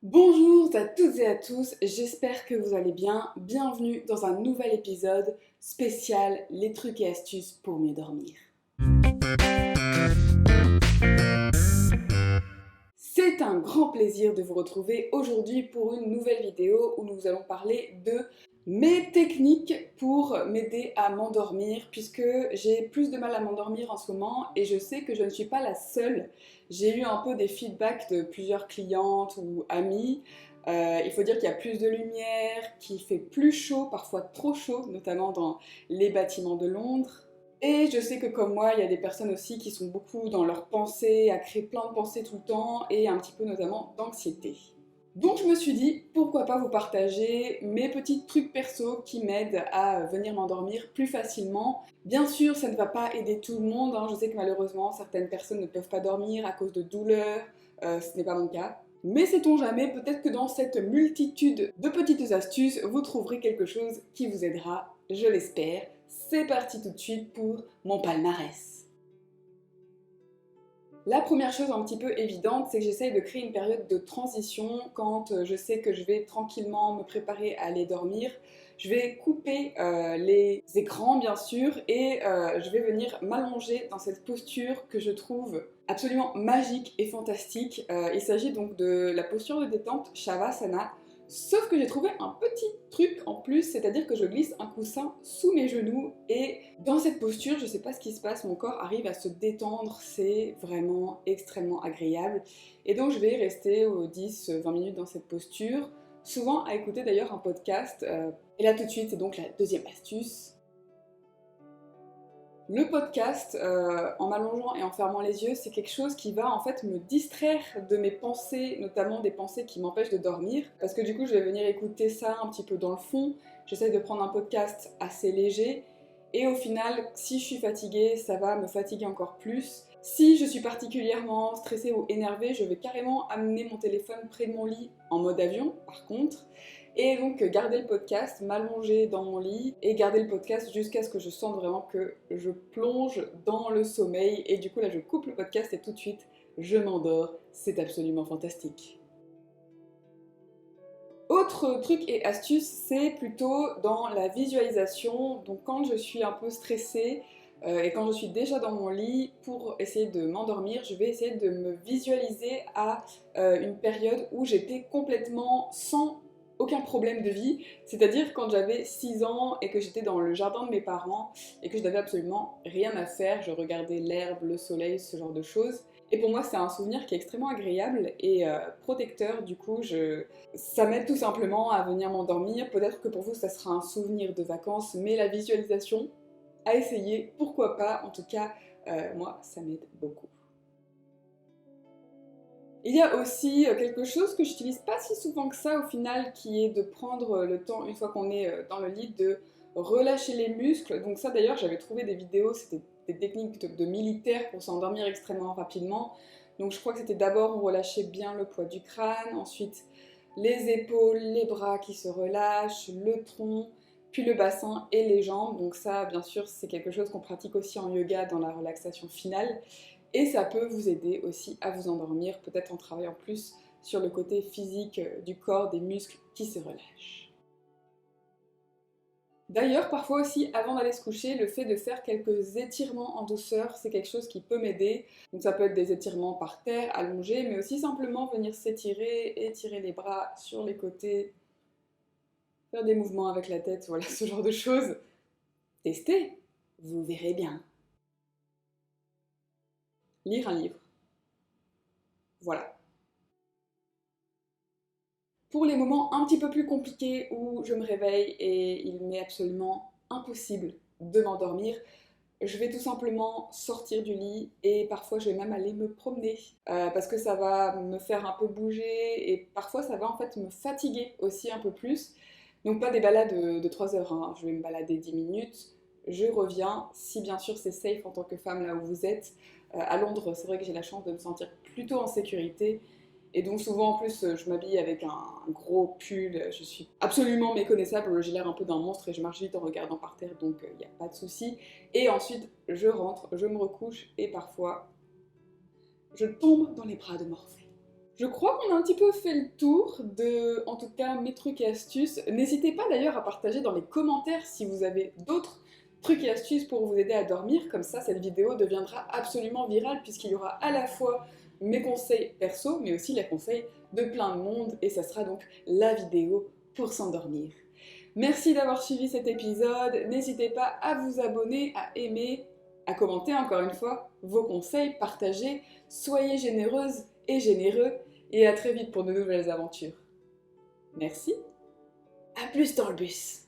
Bonjour à toutes et à tous, j'espère que vous allez bien. Bienvenue dans un nouvel épisode spécial les trucs et astuces pour mieux dormir. C'est un grand plaisir de vous retrouver aujourd'hui pour une nouvelle vidéo où nous allons parler de mes techniques pour m'aider à m'endormir puisque j'ai plus de mal à m'endormir en ce moment et je sais que je ne suis pas la seule. J'ai eu un peu des feedbacks de plusieurs clientes ou amis. Il faut dire qu'il y a plus de lumière, qu'il fait plus chaud, parfois trop chaud, notamment dans les bâtiments de Londres. Et je sais que comme moi, il y a des personnes aussi qui sont beaucoup dans leurs pensées, à créer plein de pensées tout le temps et un petit peu notamment d'anxiété. Donc je me suis dit, pourquoi pas vous partager mes petits trucs perso qui m'aident à venir m'endormir plus facilement. Bien sûr, ça ne va pas aider tout le monde, hein. Je sais que malheureusement, certaines personnes ne peuvent pas dormir à cause de douleurs, ce n'est pas mon cas. Mais sait-on jamais, peut-être que dans cette multitude de petites astuces, vous trouverez quelque chose qui vous aidera, je l'espère. C'est parti tout de suite pour mon palmarès. La première chose un petit peu évidente, c'est que j'essaye de créer une période de transition quand je sais que je vais tranquillement me préparer à aller dormir. Je vais couper les écrans bien sûr et je vais venir m'allonger dans cette posture que je trouve absolument magique et fantastique. Il s'agit donc de la posture de détente Shavasana. Sauf que j'ai trouvé un petit truc en plus, c'est-à-dire que je glisse un coussin sous mes genoux et dans cette posture, je sais pas ce qui se passe, mon corps arrive à se détendre, c'est vraiment extrêmement agréable. Et donc je vais rester 10-20 minutes dans cette posture, souvent à écouter d'ailleurs un podcast. Et là tout de suite, c'est donc la deuxième astuce. Le podcast, en m'allongeant et en fermant les yeux, c'est quelque chose qui va en fait me distraire de mes pensées, notamment des pensées qui m'empêchent de dormir, parce que du coup je vais venir écouter ça un petit peu dans le fond, j'essaie de prendre un podcast assez léger, et au final, si je suis fatiguée, ça va me fatiguer encore plus. Si je suis particulièrement stressée ou énervée, je vais carrément amener mon téléphone près de mon lit en mode avion, par contre, et donc garder le podcast, m'allonger dans mon lit et garder le podcast jusqu'à ce que je sente vraiment que je plonge dans le sommeil. Et du coup là je coupe le podcast et tout de suite je m'endors. C'est absolument fantastique. Autre truc et astuce, c'est plutôt dans la visualisation. Donc quand je suis un peu stressée et quand je suis déjà dans mon lit, pour essayer de m'endormir, je vais essayer de me visualiser à une période où j'étais complètement sans aucun problème de vie. C'est-à-dire quand j'avais 6 ans et que j'étais dans le jardin de mes parents et que je n'avais absolument rien à faire. Je regardais l'herbe, le soleil, ce genre de choses. Et pour moi, c'est un souvenir qui est extrêmement agréable et protecteur. Du coup, ça m'aide tout simplement à venir m'endormir. Peut-être que pour vous, ça sera un souvenir de vacances, mais la visualisation, à essayer, pourquoi pas. En tout cas, moi, ça m'aide beaucoup. Il y a aussi quelque chose que j'utilise pas si souvent que ça au final, qui est de prendre le temps, une fois qu'on est dans le lit, de relâcher les muscles. Donc ça d'ailleurs, j'avais trouvé des vidéos, c'était des techniques de militaires pour s'endormir extrêmement rapidement. Donc je crois que c'était d'abord on relâchait bien le poids du crâne, ensuite les épaules, les bras qui se relâchent, le tronc, puis le bassin et les jambes. Donc ça, bien sûr, c'est quelque chose qu'on pratique aussi en yoga dans la relaxation finale. Et ça peut vous aider aussi à vous endormir, peut-être en travaillant plus sur le côté physique du corps, des muscles qui se relâchent. D'ailleurs, parfois aussi, avant d'aller se coucher, le fait de faire quelques étirements en douceur, c'est quelque chose qui peut m'aider. Donc ça peut être des étirements par terre, allongés, mais aussi simplement venir s'étirer, étirer les bras sur les côtés, faire des mouvements avec la tête, voilà, ce genre de choses. Testez, vous verrez bien. Lire un livre. Voilà. Pour les moments un petit peu plus compliqués où je me réveille et il m'est absolument impossible de m'endormir, je vais tout simplement sortir du lit et parfois je vais même aller me promener parce que ça va me faire un peu bouger et parfois ça va en fait me fatiguer aussi un peu plus. Donc pas des balades de 3 heures, hein. Je vais me balader 10 minutes, je reviens, si bien sûr c'est safe en tant que femme là où vous êtes. À Londres, c'est vrai que j'ai la chance de me sentir plutôt en sécurité. Et donc souvent en plus je m'habille avec un gros pull, je suis absolument méconnaissable, j'ai l'air un peu d'un monstre et je marche vite en regardant par terre donc il n'y a pas de souci. Et ensuite je rentre, je me recouche et parfois je tombe dans les bras de Morphée. Je crois qu'on a un petit peu fait le tour de, en tout cas, mes trucs et astuces. N'hésitez pas d'ailleurs à partager dans les commentaires si vous avez d'autres trucs et astuces pour vous aider à dormir. Comme ça, cette vidéo deviendra absolument virale puisqu'il y aura à la fois mes conseils perso, mais aussi les conseils de plein de monde. Et ça sera donc la vidéo pour s'endormir. Merci d'avoir suivi cet épisode. N'hésitez pas à vous abonner, à aimer, à commenter encore une fois vos conseils, partagez. Soyez généreuses et généreux. Et à très vite pour de nouvelles aventures. Merci. À plus dans le bus.